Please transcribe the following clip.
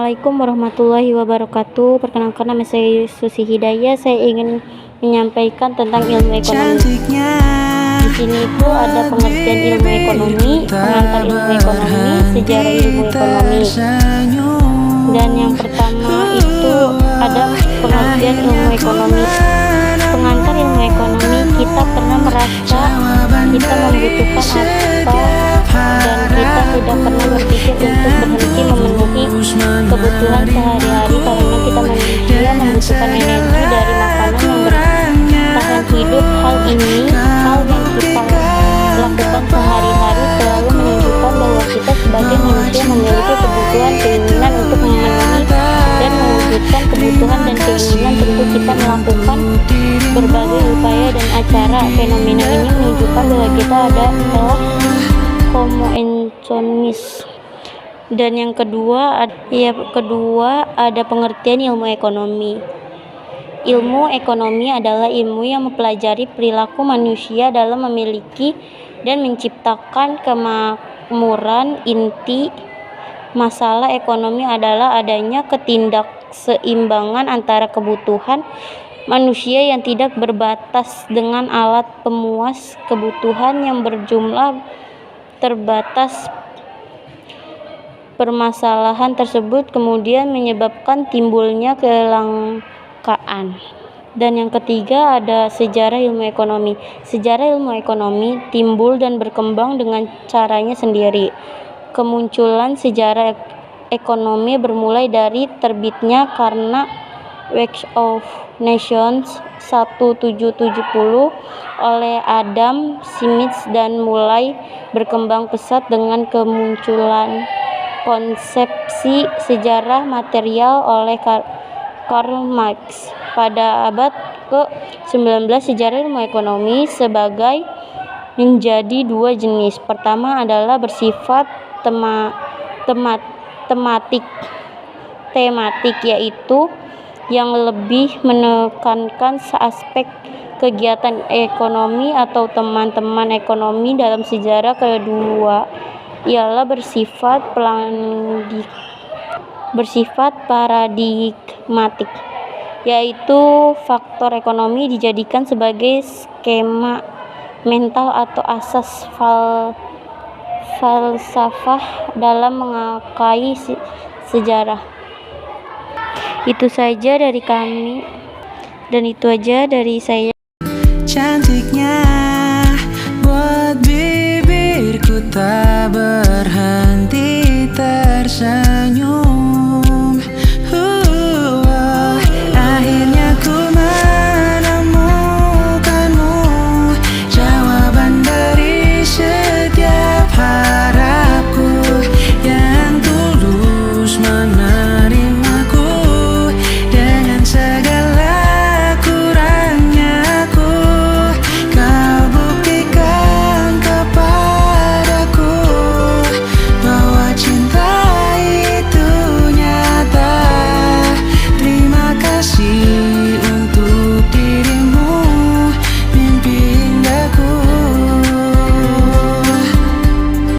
Assalamualaikum warahmatullahi wabarakatuh. Perkenalkan, nama saya Susi Hidayah. Saya ingin menyampaikan tentang ilmu ekonomi. Di sini itu ada pengertian ilmu ekonomi, pengantar ilmu ekonomi, sejarah ilmu ekonomi. Dan yang pertama itu ada pengertian ilmu ekonomi. Pengantar ilmu ekonomi, kita pernah merasa kita membutuhkan apa, dan kita tidak pernah berpikir untuk berhenti memenuhi kebutuhan sehari-hari, karena kita manusia membutuhkan energi dari makanan yang bertahan hidup. Hal ini, hal yang kita lakukan sehari-hari selalu menunjukkan bahwa kita sebagai manusia memiliki kebutuhan, keinginan untuk memenuhi dan mewujudkan kebutuhan dan keinginan. Tentu kita melakukan berbagai upaya dan acara. Fenomena ini menunjukkan bahwa kita adalah homo economus. Dan yang kedua ada pengertian ilmu ekonomi. Ilmu ekonomi adalah ilmu yang mempelajari perilaku manusia dalam memiliki dan menciptakan kemakmuran. Inti masalah ekonomi adalah adanya ketidakseimbangan antara kebutuhan manusia yang tidak berbatas dengan alat pemuas kebutuhan yang berjumlah terbatas. Permasalahan tersebut kemudian menyebabkan timbulnya kelangkaan. Dan yang ketiga ada sejarah ilmu ekonomi. Sejarah ilmu ekonomi timbul dan berkembang dengan caranya sendiri. Kemunculan sejarah ekonomi bermulai dari terbitnya karena Wealth of Nations 1770 oleh Adam Smith dan mulai berkembang pesat dengan kemunculan konsepsi sejarah material oleh Karl Marx. Pada abad ke-19, sejarah ilmu ekonomi sebagai menjadi dua jenis. Pertama adalah bersifat tematik, yaitu yang lebih menekankan aspek kegiatan ekonomi atau teman-teman ekonomi dalam sejarah. Kedua ialah bersifat paradigmatik, yaitu faktor ekonomi dijadikan sebagai skema mental atau asas falsafah dalam mengakai sejarah. Itu saja dari kami, dan itu aja dari saya.